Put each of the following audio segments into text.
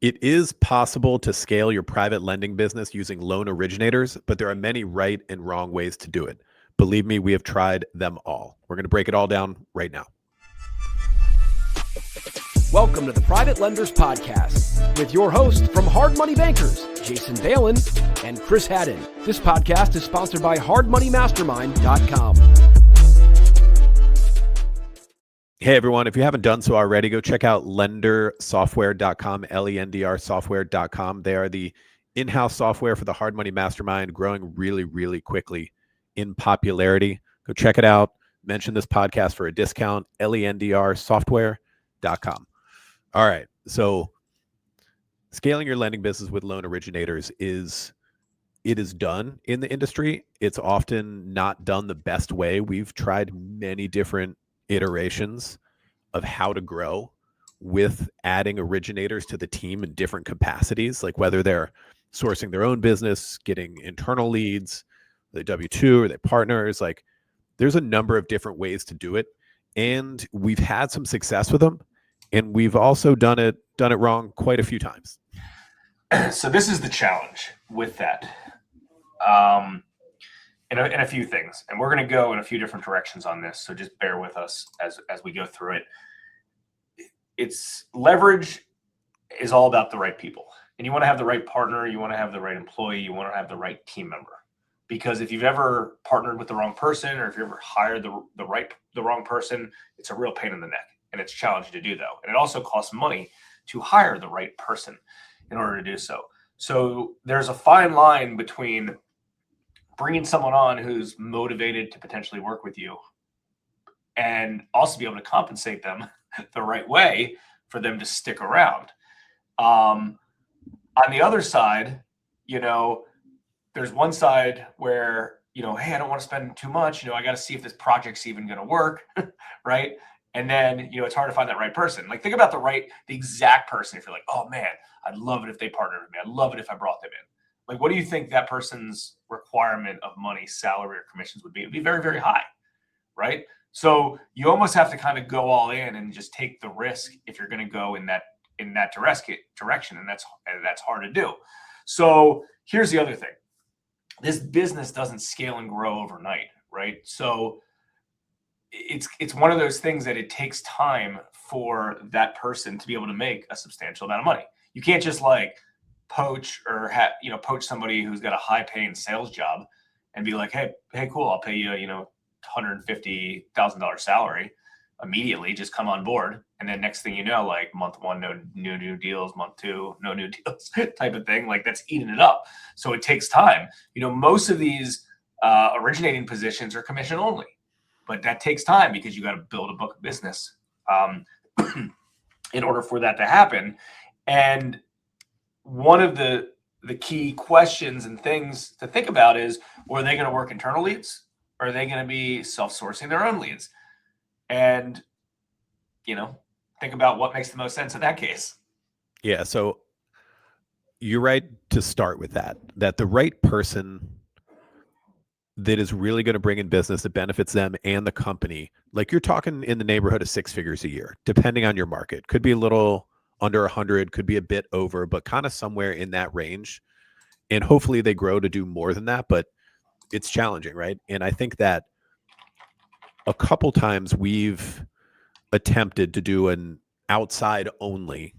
It is possible to scale your private lending business using loan originators, but there are many right and wrong ways to do it. Believe me, we have tried them all. We're going to break it all down right now. Welcome to the Private Lenders Podcast with your host from Hard Money Bankers, Jason Balin and Chris Haddon. This podcast is sponsored by hardmoneymastermind.com. Hey everyone, if you haven't done so already, go check out lendersoftware.com, lendrsoftware.com. They are the in-house software for the Hard Money Mastermind, growing really, really quickly in popularity. Go check it out. Mention this podcast for a discount, lendrsoftware.com. All right, so scaling your lending business with loan originators is done in the industry. It's often not done the best way. We've tried many different iterations of how to grow with adding originators to the team in different capacities, like whether they're sourcing their own business, getting internal leads, the W-2 or their partners. Like there's a number of different ways to do it. And we've had some success with them. And we've also done it wrong quite a few times. So this is the challenge with that. And a few things, and we're going to go in a few different directions on this. So just bear with us as we go through it. It's leverage is all about the right people, and you want to have the right partner. You want to have the right employee. You want to have the right team member, because if you've ever partnered with the wrong person, or if you ever hired the wrong person, it's a real pain in the neck, and it's challenging to do though. And it also costs money to hire the right person in order to do so. So there's a fine line between bringing someone on who's motivated to potentially work with you and also be able to compensate them the right way for them to stick around. On the other side, there's one side where, hey, I don't want to spend too much. I got to see if this project's even going to work. Right. And then, it's hard to find that right person. Like think about the exact person. If you're like, oh man, I'd love it if they partnered with me. I'd love it if I brought them in. Like, what do you think that person's requirement of money, salary, or commissions would be? It would be very, very high, right? So you almost have to kind of go all in and just take the risk if you're going to go in that direction, and that's hard to do. So here's the other thing: this business doesn't scale and grow overnight, right? So it's one of those things that it takes time for that person to be able to make a substantial amount of money. You can't just poach or poach somebody who's got a high paying sales job and be like, hey, cool, I'll pay you, $150,000 salary immediately. Just come on board. And then next thing you know, like month one, no new deals, month two, no new deals type of thing. Like that's eating it up. So it takes time. Most of these originating positions are commission only, but that takes time because you got to build a book of business in order for that to happen. And one of the key questions and things to think about is, are they going to work internal leads? Or are they going to be self-sourcing their own leads? And, think about what makes the most sense in that case. Yeah. So you're right to start with that the right person that is really going to bring in business that benefits them and the company, like you're talking in the neighborhood of 6 figures a year, depending on your market. Could be a little under 100, could be a bit over, but kind of somewhere in that range. And hopefully they grow to do more than that, but it's challenging, right? And I think that a couple times we've attempted to do an outside only,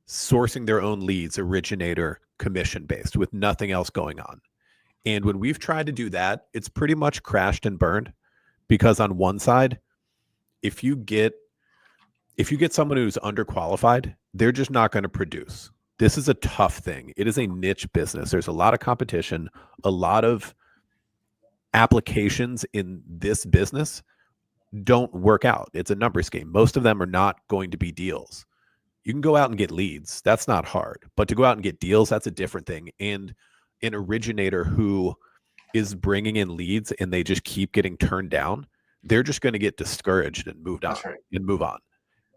sourcing their own leads, originator, commission based with nothing else going on. And when we've tried to do that, it's pretty much crashed and burned, because on one side, if you get someone who's underqualified, they're just not going to produce. This is a tough thing. It is a niche business. There's a lot of competition, a lot of applications in this business don't work out. It's a numbers game. Most of them are not going to be deals. You can go out and get leads. That's not hard. But to go out and get deals, that's a different thing. And an originator who is bringing in leads and they just keep getting turned down, they're just going to get discouraged and move on.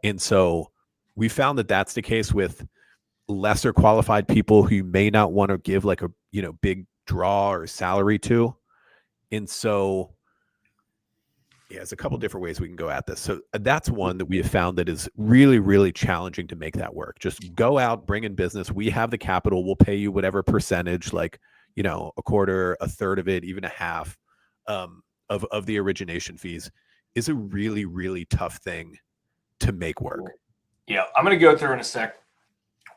And so we found that that's the case with lesser qualified people who you may not want to give like a, big draw or salary to. And so Yeah, there's a couple different ways we can go at this. So that's one that we have found that is really, really challenging to make that work. Just go out, bring in business. We have the capital. We'll pay you whatever percentage, like, a quarter, a third of it, even a half of the origination fees is a really, really tough thing to make work. Yeah, I'm going to go through in a sec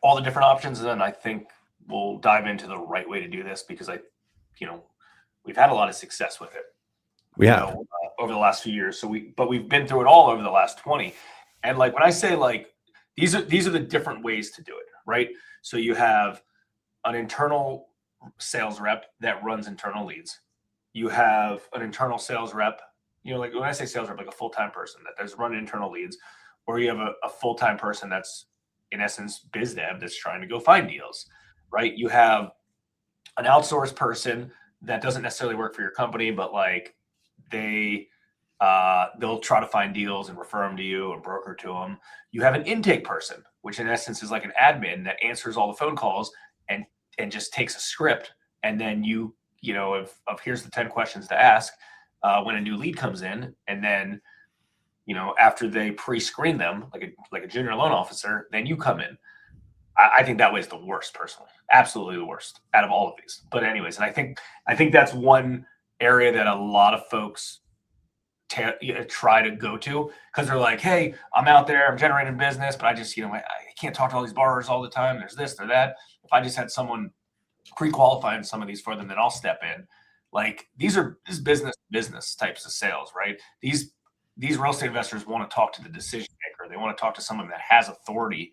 all the different options, and then I think we'll dive into the right way to do this because we've had a lot of success with it. We have over the last few years. But we've been through it all over the last 20. And like when I say like these are the different ways to do it, right? So you have an internal sales rep that runs internal leads. You have an internal sales rep, like when I say sales rep, like a full-time person that does run internal leads, or you have a full-time person that's in essence biz dev that's trying to go find deals, right? You have an outsourced person that doesn't necessarily work for your company, but like they'll try to find deals and refer them to you and broker to them. You have an intake person, which in essence is like an admin that answers all the phone calls and just takes a script. And then of here's the 10 questions to ask when a new lead comes in. And then, after they pre-screen them, like a junior loan officer, then you come in. I think that way is the worst personally, absolutely the worst out of all of these. But anyways, and I think that's one area that a lot of folks try to go to because they're like, hey, I'm out there, I'm generating business, but I just, I can't talk to all these borrowers all the time. There's this or that. If I just had someone pre-qualifying some of these for them, then I'll step in. Like this is business types of sales, right? These real estate investors want to talk to the decision maker. They want to talk to someone that has authority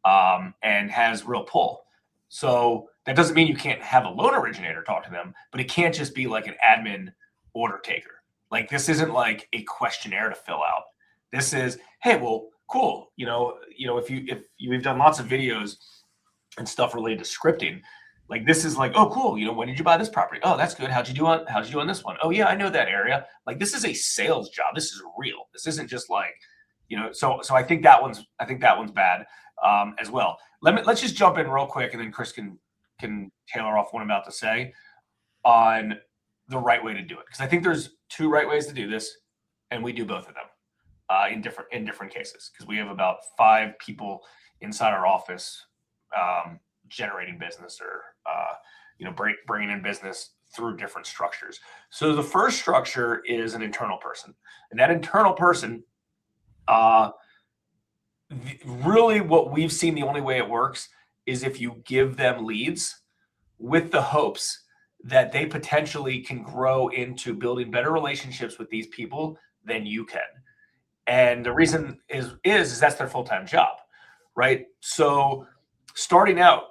and has real pull. So that doesn't mean you can't have a loan originator talk to them, but it can't just be like an admin order taker. Like this isn't like a questionnaire to fill out. This is, hey, well, cool. If we've done lots of videos and stuff related to scripting, like this is like, oh, cool. When did you buy this property? Oh, that's good. How'd you do on this one? Oh yeah, I know that area. Like this is a sales job. This is real. This isn't just like, so I think that one's bad as well. Let's just jump in real quick and then Chris can tailor off what I'm about to say on the right way to do it. Because I think there's two right ways to do this, and we do both of them in different cases. Because we have about 5 people inside our office generating business or bringing in business through different structures. So the first structure is an internal person, and that internal person, really what we've seen, the only way it works is if you give them leads with the hopes that they potentially can grow into building better relationships with these people than you can. And the reason is that's their full-time job, right? So starting out,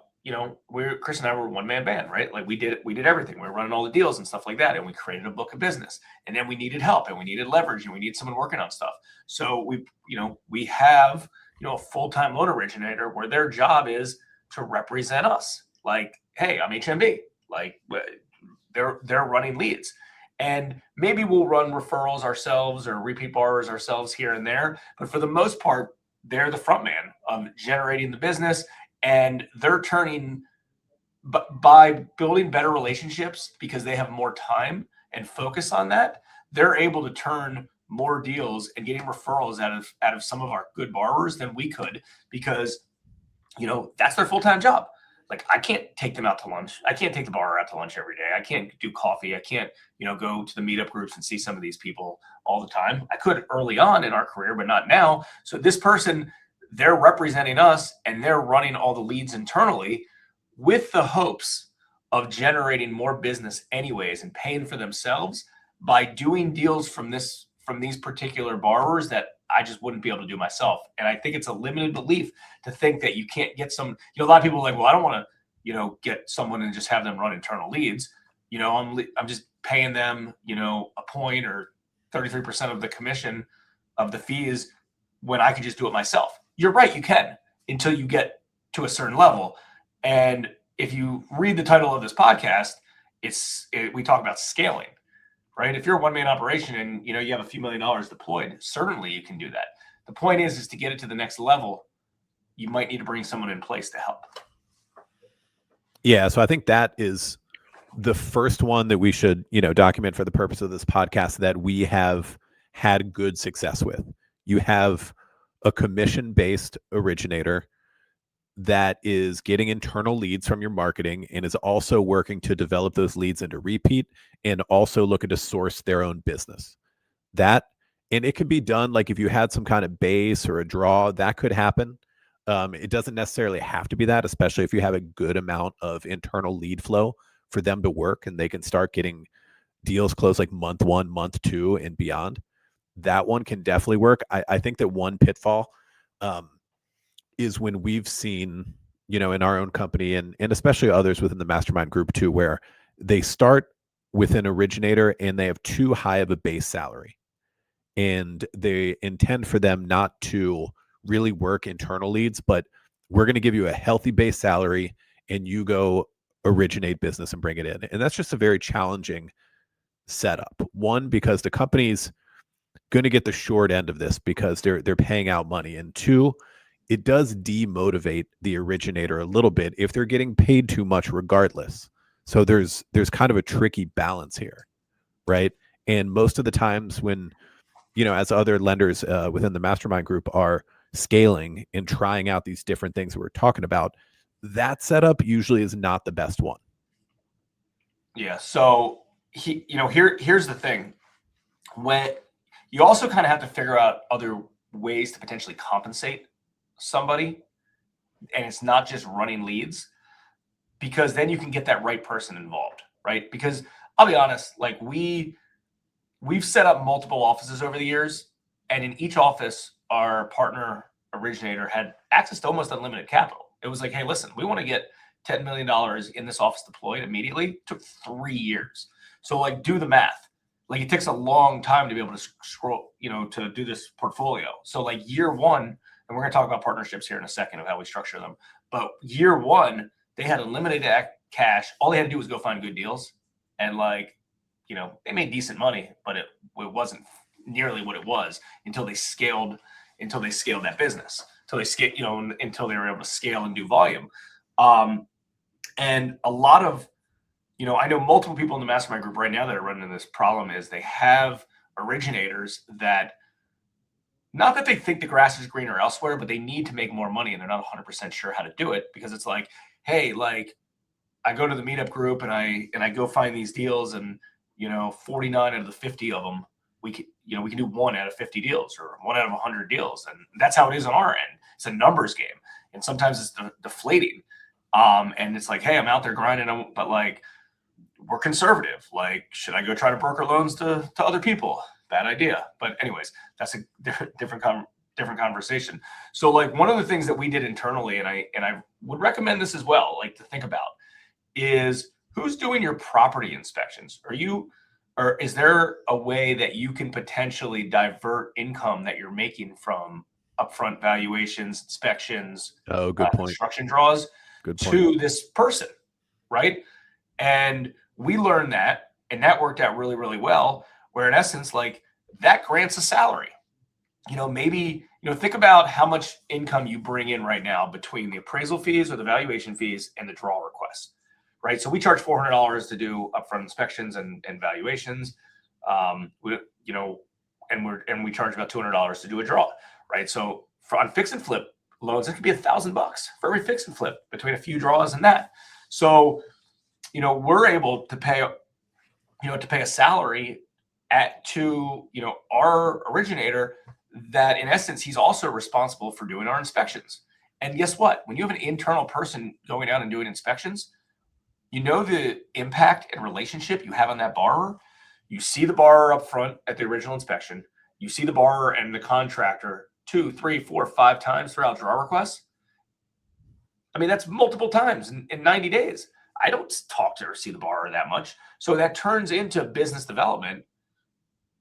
Chris and I were a one-man band, right? Like we did everything. We were running all the deals and stuff like that. And we created a book of business, and then we needed help and we needed leverage and we needed someone working on stuff. So we have, a full-time loan originator where their job is to represent us. Like, hey, I'm HMB. Like they're running leads, and maybe we'll run referrals ourselves or repeat borrowers ourselves here and there. But for the most part, they're the front man of generating the business, and they're turning by building better relationships because they have more time and focus on that. They're able to turn more deals and getting referrals out of some of our good borrowers than we could because, that's their full-time job. Like I can't take them out to lunch. I can't take the borrower out to lunch every day. I can't do coffee. I can't, go to the meetup groups and see some of these people all the time. I could early on in our career, but not now. So this person, they're representing us and they're running all the leads internally with the hopes of generating more business anyways and paying for themselves by doing deals from these particular borrowers that I just wouldn't be able to do myself. And I think it's a limited belief to think that you can't get some, a lot of people are like, well, I don't want to, get someone and just have them run internal leads. I'm just paying them, a point or 33% of the commission of the fees when I could just do it myself. You're right. You can until you get to a certain level. And if you read the title of this podcast, we talk about scaling. Right? If you're a one-man operation and you have a few $1 million deployed, certainly you can do that. The point is to get it to the next level, you might need to bring someone in place to help. Yeah, so I think that is the first one that we should, document for the purpose of this podcast that we have had good success with. You have a commission-based originator that is getting internal leads from your marketing and is also working to develop those leads into repeat and also looking to source their own business. That, and it could be done like if you had some kind of base or a draw, that could happen. It doesn't necessarily have to be that, especially if you have a good amount of internal lead flow for them to work and they can start getting deals closed like month 1, month 2, and beyond. That one can definitely work. I think that one pitfall is when we've seen, in our own company and especially others within the Mastermind group too, where they start with an originator and they have too high of a base salary. And they intend for them not to really work internal leads, but we're going to give you a healthy base salary and you go originate business and bring it in. And that's just a very challenging setup. One, because the company's going to get the short end of this because they're paying out money. And two, it does demotivate the originator a little bit if they're getting paid too much regardless. So there's kind of a tricky balance here, right? And most of the times when, as other lenders within the Mastermind group are scaling and trying out these different things that we're talking about, that setup usually is not the best one. Yeah. So here's the thing. When you also kind of have to figure out other ways to potentially compensate somebody, and it's not just running leads, because then you can get that right person involved, right? Because I'll be honest, like we've set up multiple offices over the years, and in each office, our partner originator had access to almost unlimited capital. It was like, hey, listen, we want to get $10 million in this office deployed immediately. It took 3 years. So like, do the math. Like it takes a long time to be able to scroll, to do this portfolio. So like year one, and we're going to talk about partnerships here in a second of how we structure them. But year one, they had unlimited cash. All they had to do was go find good deals. And they made decent money, but it wasn't nearly what it was until they scaled that business, until they were able to scale and do volume. And a lot of, I know multiple people in the Mastermind group right now that are running into this problem is they have originators that, not that they think the grass is greener elsewhere, but they need to make more money and they're not 100% sure how to do it, because it's like, hey, like I go to the meetup group and I go find these deals, and 49 out of the 50 of them, we can do 1 out of 50 deals or 1 out of 100 deals. And that's how it is on our end. It's a numbers game. And sometimes it's deflating. And it's like, hey, I'm out there grinding, but like, we're conservative. Like, should I go try to broker loans to other people? Bad idea. But anyways, that's a different conversation. So like one of the things that we did internally, and I would recommend this as well, like to think about, is who's doing your property inspections? Or is there a way that you can potentially divert income that you're making from upfront valuations, inspections, good point. construction draws to this person, right? And we learned that, and that worked out really, really well, where in essence, like that grants a salary. Maybe, think about how much income you bring in right now between the appraisal fees or the valuation fees and the draw requests. Right. So we charge $400 to do upfront inspections and valuations. And we charge about $200 to do a draw. Right. So on fix and flip loans, it could be $1,000 for every fix and flip between a few draws and that. So, we're able to pay, a salary to our originator that in essence, he's also responsible for doing our inspections. And guess what? When you have an internal person going out and doing inspections, the impact and relationship you have on that borrower. You see the borrower up front at the original inspection. You see the borrower and the contractor 2, 3, 4, 5 times throughout draw requests. I mean, that's multiple times in 90 days. I don't talk to or see the borrower that much. So that turns into business development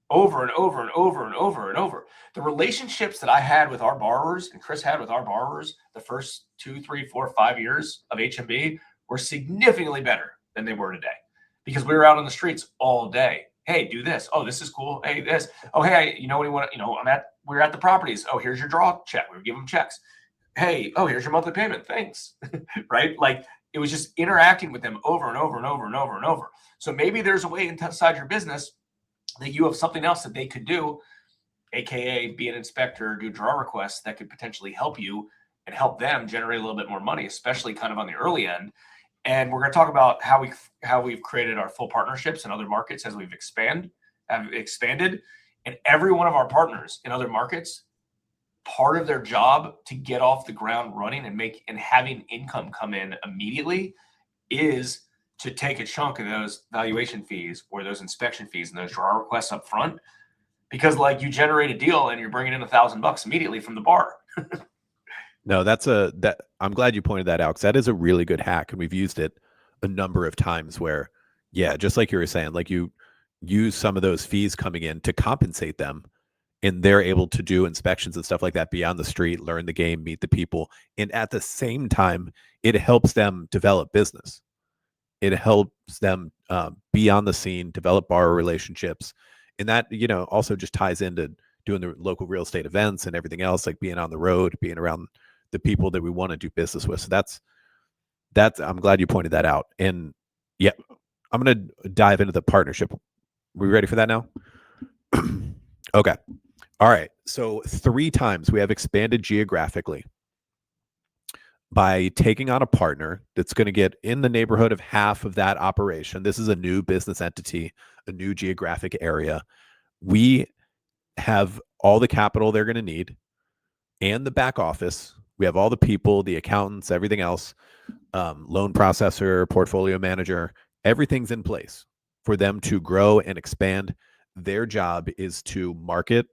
over and over and over and over and over. The relationships that I had with our borrowers and Chris had with our borrowers the first 2, 3, 4, 5 years of HMB were significantly better than they were today, because we were out on the streets all day. Hey, do this. Oh, this is cool. Hey, this. Oh, hey, we're at the properties. Oh, here's your draw check. We would give them checks. Hey, oh, here's your monthly payment. Thanks. Right? Like it was just interacting with them over and over and over and over and over. So maybe there's a way inside your business that you have something else that they could do AKA be an inspector, do draw requests that could potentially help you and help them generate a little bit more money, especially kind of on the early end. And we're going to talk about how we've created our full partnerships in other markets as we've expanded. And every one of our partners in other markets, part of their job to get off the ground running and having income come in immediately is to take a chunk of those valuation fees or those inspection fees and those draw requests up front, because like you generate a deal and you're bringing in $1,000 immediately from the bar. No, I'm glad you pointed that out, because that is a really good hack, and we've used it a number of times where, yeah, just like you were saying, like you use some of those fees coming in to compensate them, and they're able to do inspections and stuff like that, be on the street, learn the game, meet the people, and at the same time, it helps them develop business. It helps them be on the scene, develop borrower relationships, and that also just ties into doing the local real estate events and everything else, like being on the road, being around the people that we want to do business with. So that's I'm glad you pointed that out. And yeah, I'm going to dive into the partnership. We ready for that now? Okay. All right. So 3 times we have expanded geographically by taking on a partner that's going to get in the neighborhood of half of that operation. This is a new business entity, a new geographic area. We have all the capital they're going to need and the back office. We have all the people, the accountants, everything else, loan processor, portfolio manager, everything's in place for them to grow and expand. Their job is to market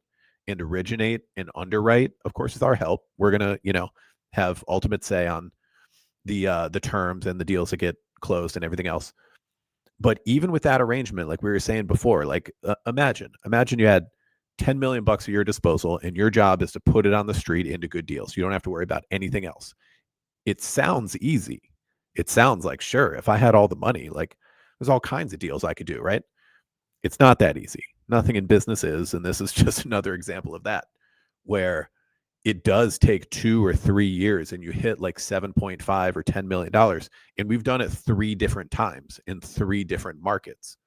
and originate and underwrite. Of course, with our help, we're going to, have ultimate say on the terms and the deals that get closed and everything else. But even with that arrangement, like we were saying before, like imagine you had $10 million at your disposal, and your job is to put it on the street into good deals. You don't have to worry about anything else. It sounds easy. It sounds like, sure, if I had all the money, like there's all kinds of deals I could do, right? It's not that easy. Nothing in business is, and this is just another example of that, where it does take 2 or 3 years and you hit like 7.5 or $10 million. And we've done it 3 different times in 3 different markets.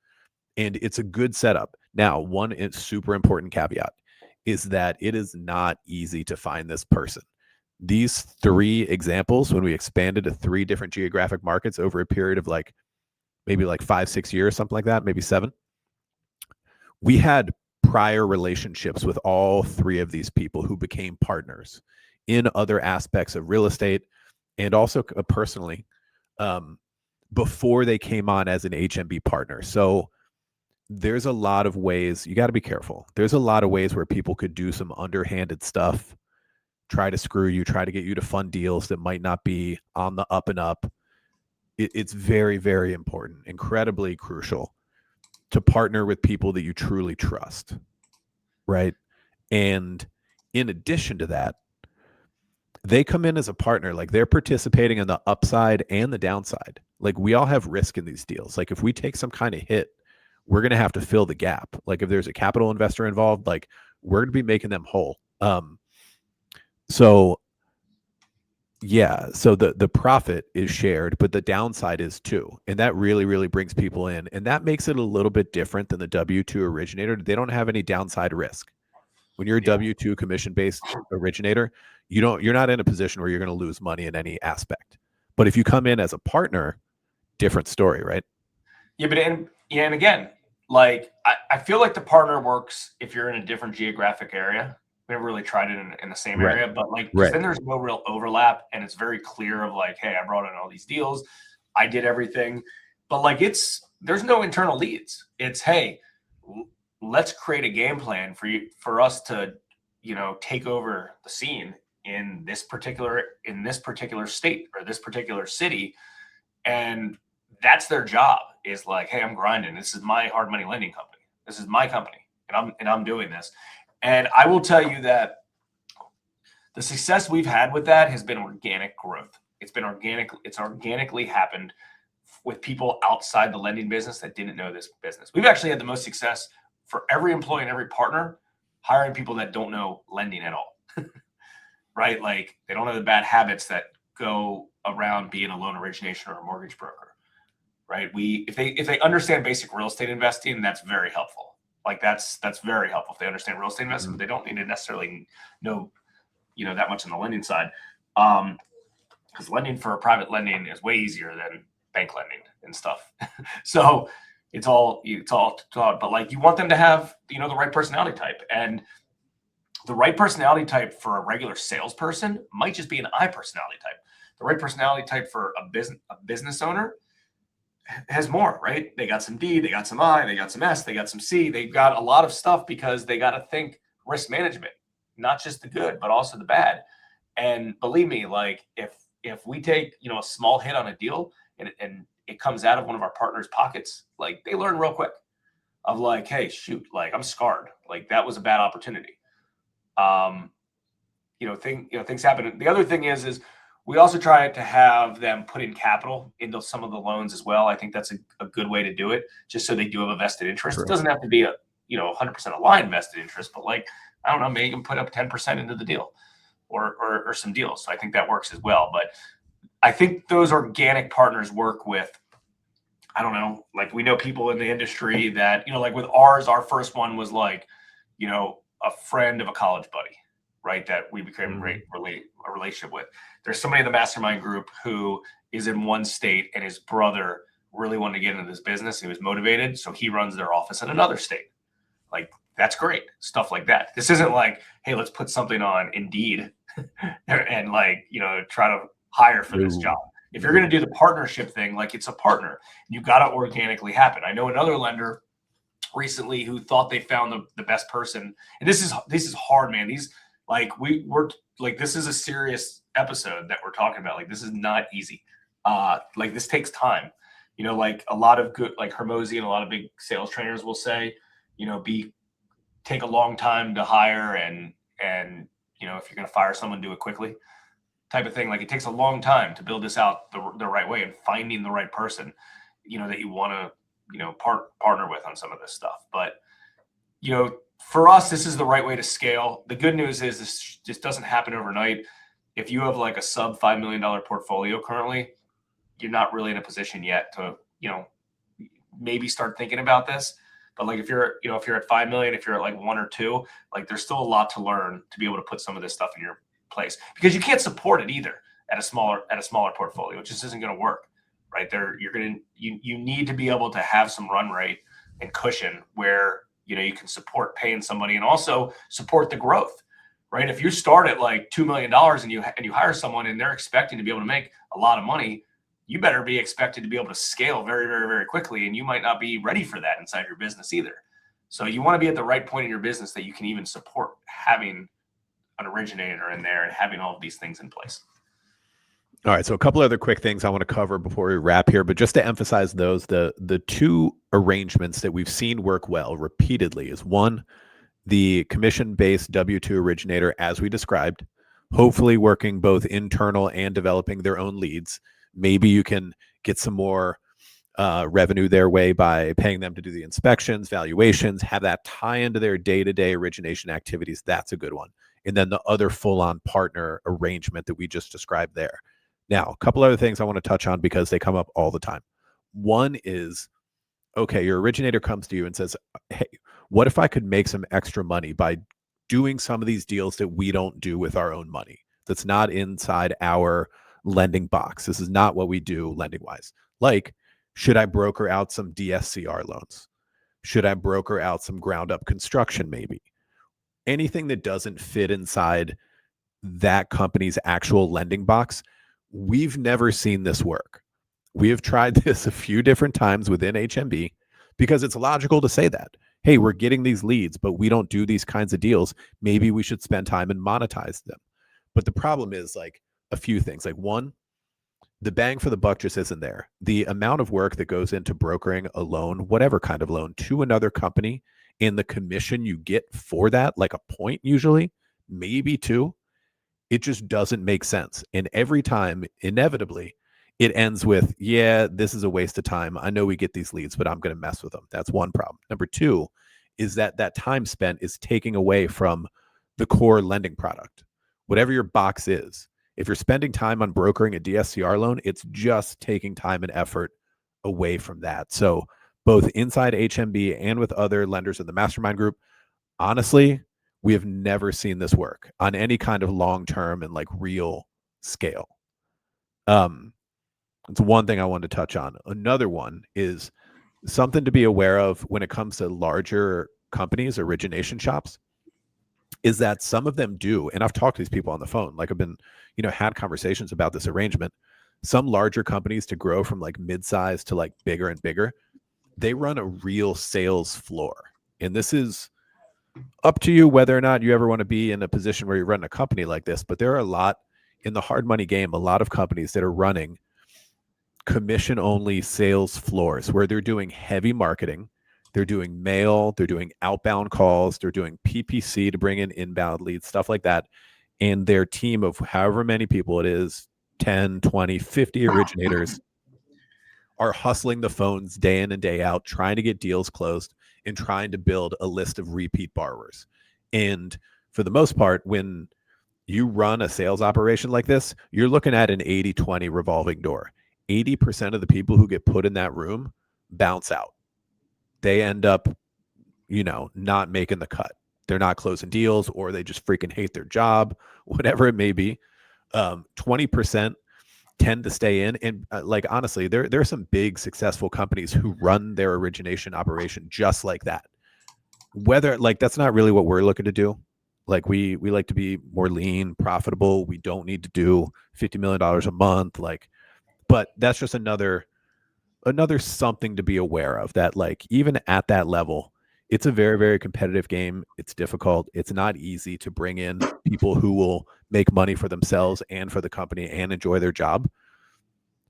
And it's a good setup. Now, one super important caveat is that it is not easy to find this person. These 3 examples, when we expanded to 3 different geographic markets over a period of maybe 5-6 years, something like that, maybe 7, we had prior relationships with all 3 of these people who became partners in other aspects of real estate and also personally before they came on as an HMB partner. So there's a lot of ways, you got to be careful. There's a lot of ways where people could do some underhanded stuff, try to screw you, try to get you to fund deals that might not be on the up and up. It's very, very important, incredibly crucial to partner with people that you truly trust, right? And in addition to that, they come in as a partner, like they're participating on the upside and the downside. Like we all have risk in these deals. Like if we take some kind of hit, we're going to have to fill the gap. Like if there's a capital investor involved, like we're going to be making them whole. So yeah, so the profit is shared, but the downside is too. And that really, really brings people in. And that makes it a little bit different than the W-2 originator. They don't have any downside risk. When you're a W-2 commission-based originator, you're not in a position where you're going to lose money in any aspect. But if you come in as a partner, different story, right? Yeah, but and again, like I feel like the partner works if you're in a different geographic area. We never really tried it in the same area, but then there's no real overlap, and it's very clear of like, hey, I brought in all these deals, I did everything, but there's no internal leads. It's hey, let's create a game plan for us to take over the scene in this particular state or this particular city, and that's their job. Is like, hey, I'm grinding. This is my hard money lending company. This is my company, and I'm doing this. And I will tell you that the success we've had with that has been organic growth. It's been organic. It's organically happened with people outside the lending business that didn't know this business. We've actually had the most success for every employee and every partner hiring people that don't know lending at all, right? Like they don't have the bad habits that go around being a loan origination or a mortgage broker, right? If they understand basic real estate investing, that's very helpful. Like that's very helpful if they understand real estate investment, but they don't need to necessarily know, that much on the lending side. Because lending for private lending is way easier than bank lending and stuff. So it's all, but like you want them to have, the right personality type, and the right personality type for a regular salesperson might just be an I personality type. The right personality type for a business owner has more, right? They got some D, they got some I, they got some S, they got some C. They've got a lot of stuff because they got to think risk management, not just the good, but also the bad. And believe me, like if we take, a small hit on a deal and it comes out of one of our partners' pockets, like they learn real quick of like, hey, shoot, like I'm scarred. Like that was a bad opportunity. Things happen. The other thing is we also try to have them put in capital into some of the loans as well. I think that's a good way to do it, just so they do have a vested interest. True. It doesn't have to be a 100% aligned vested interest, but like, I don't know, maybe you can put up 10% into the deal or some deals. So I think that works as well. But I think those organic partners work with, I don't know, like we know people in the industry that, like with ours, our first one was like, a friend of a college buddy, right? That we became a relationship with. There's somebody in the Mastermind group who is in one state and his brother really wanted to get into this business. He was motivated. So he runs their office in another state. Like, that's great. Stuff like that. This isn't like, hey, let's put something on Indeed and like, try to hire for this job. If you're going to do the partnership thing, like it's a partner, you got to organically happen. I know another lender recently who thought they found the best person. And this is hard, man. These like we're like, this is a serious episode that we're talking about. Like, this is not easy. Like this takes time, like a lot of good, like Hermosi and a lot of big sales trainers will say, take a long time to hire and if you're going to fire someone, do it quickly type of thing. Like it takes a long time to build this out the right way and finding the right person, that you want to, partner with on some of this stuff. But, for us, this is the right way to scale. The good news is this just doesn't happen overnight. If you have like a sub $5 million portfolio currently, you're not really in a position yet to, maybe start thinking about this. But like if you're at 5 million, if you're at like 1 or 2, like there's still a lot to learn to be able to put some of this stuff in your place, because you can't support it either at a smaller portfolio. It just isn't going to work right there. You need to be able to have some run rate and cushion where, you can support paying somebody and also support the growth, right? If you start at like $2 million and you hire someone and they're expecting to be able to make a lot of money, you better be expected to be able to scale very, very, very quickly. And you might not be ready for that inside your business either. So you want to be at the right point in your business that you can even support having an originator in there and having all of these things in place. All right. So a couple other quick things I want to cover before we wrap here, but just to emphasize those, the two arrangements that we've seen work well repeatedly is one, the commission-based W-2 originator, as we described, hopefully working both internal and developing their own leads. Maybe you can get some more revenue their way by paying them to do the inspections, valuations, have that tie into their day-to-day origination activities. That's a good one. And then the other full-on partner arrangement that we just described there. Now, a couple other things I want to touch on because they come up all the time. One is, okay, your originator comes to you and says, hey, what if I could make some extra money by doing some of these deals that we don't do with our own money? That's not inside our lending box. This is not what we do lending wise. Like, should I broker out some DSCR loans? Should I broker out some ground up construction? Maybe anything that doesn't fit inside that company's actual lending box. We've never seen this work. We have tried this a few different times within HMB because it's logical to say that, hey, we're getting these leads, but we don't do these kinds of deals. Maybe we should spend time and monetize them. But the problem is like a few things. Like one, the bang for the buck just isn't there. The amount of work that goes into brokering a loan, whatever kind of loan, to another company, and the commission you get for that, like a point usually, maybe 2, it just doesn't make sense. And every time, inevitably, it ends with, yeah, this is a waste of time. I know we get these leads, but I'm going to mess with them. That's one problem. Number 2 is that time spent is taking away from the core lending product. Whatever your box is, if you're spending time on brokering a DSCR loan, it's just taking time and effort away from that. So both inside HMB and with other lenders in the Mastermind group, honestly, we have never seen this work on any kind of long-term and like real scale. It's one thing I wanted to touch on. Another one is something to be aware of when it comes to larger companies, origination shops, is that some of them do, and I've talked to these people on the phone, like I've been, had conversations about this arrangement. Some larger companies, to grow from like mid-size to like bigger and bigger, they run a real sales floor. And this is up to you whether or not you ever want to be in a position where you run a company like this. But there are a lot in the hard money game, a lot of companies that are running commission only sales floors where they're doing heavy marketing, they're doing mail, they're doing outbound calls, they're doing PPC to bring in inbound leads, stuff like that. And their team of however many people it is, 10, 20, 50 originators are hustling the phones day in and day out, trying to get deals closed and trying to build a list of repeat borrowers. And for the most part, when you run a sales operation like this, you're looking at an 80-20 revolving door. 80% of the people who get put in that room bounce out. They end up, not making the cut. They're not closing deals, or they just freaking hate their job, whatever it may be. 20% tend to stay in. And honestly, there are some big successful companies who run their origination operation just like that. Whether that's not really what we're looking to do. We like to be more lean, profitable. We don't need to do $50 million a month. But that's just another something to be aware of, that even at that level, it's a very, very competitive game. It's difficult. It's not easy to bring in people who will make money for themselves and for the company and enjoy their job.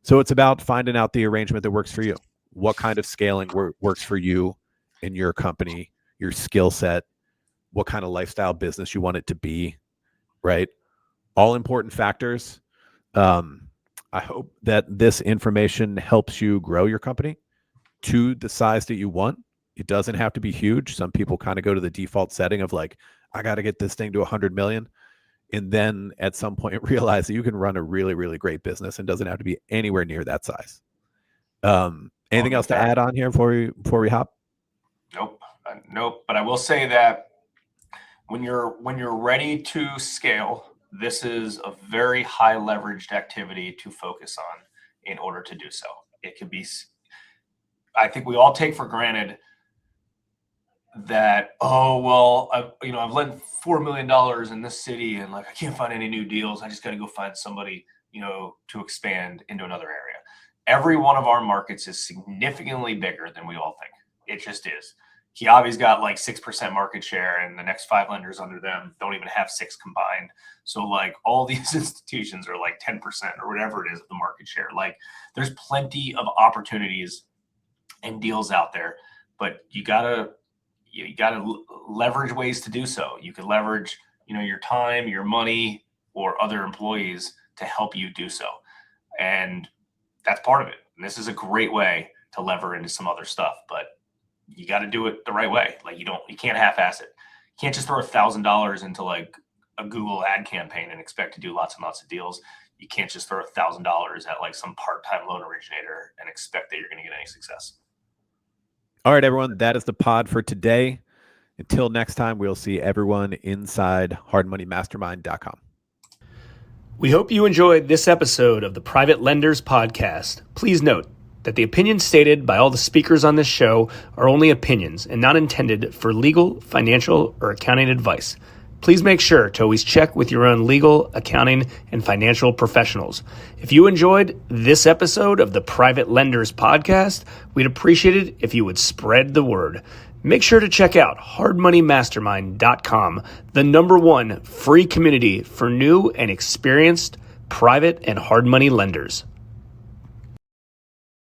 So it's about finding out the arrangement that works for you. What kind of scaling works for you in your company, your skill set, what kind of lifestyle business you want it to be, right? All important factors. I hope that this information helps you grow your company to the size that you want. It doesn't have to be huge. Some people kind of go to the default setting of I got to get this thing to 100 million. And then at some point realize that you can run a really, really great business and doesn't have to be anywhere near that size. Anything else to add on here before we hop? Nope. But I will say that when you're ready to scale, this is a very high leveraged activity to focus on in order to do so. It could be, I think we all take for granted that, I've lent $4 million in this city and I can't find any new deals. I just got to go find somebody, to expand into another area. Every one of our markets is significantly bigger than we all think. It just is. Kiavi's got 6% market share, and the next 5 lenders under them don't even have 6 combined. So all these institutions are 10% or whatever it is of the market share. There's plenty of opportunities and deals out there, but you gotta leverage ways to do so. You can leverage, your time, your money, or other employees to help you do so. And that's part of it. And this is a great way to lever into some other stuff, but you got to do it the right way. You can't half-ass it. You can't just throw $1,000 into a Google ad campaign and expect to do lots and lots of deals. You can't just throw $1,000 at some part-time loan originator and expect that you're going to get any success. All right, everyone, that is the pod for today. Until next time, we'll see everyone inside hardmoneymastermind.com. We hope you enjoyed this episode of the Private Lenders Podcast. Please note that the opinions stated by all the speakers on this show are only opinions and not intended for legal, financial, or accounting advice. Please make sure to always check with your own legal, accounting, and financial professionals. If you enjoyed this episode of the Private Lenders Podcast, we'd appreciate it if you would spread the word. Make sure to check out hardmoneymastermind.com, the #1 free community for new and experienced private and hard money lenders.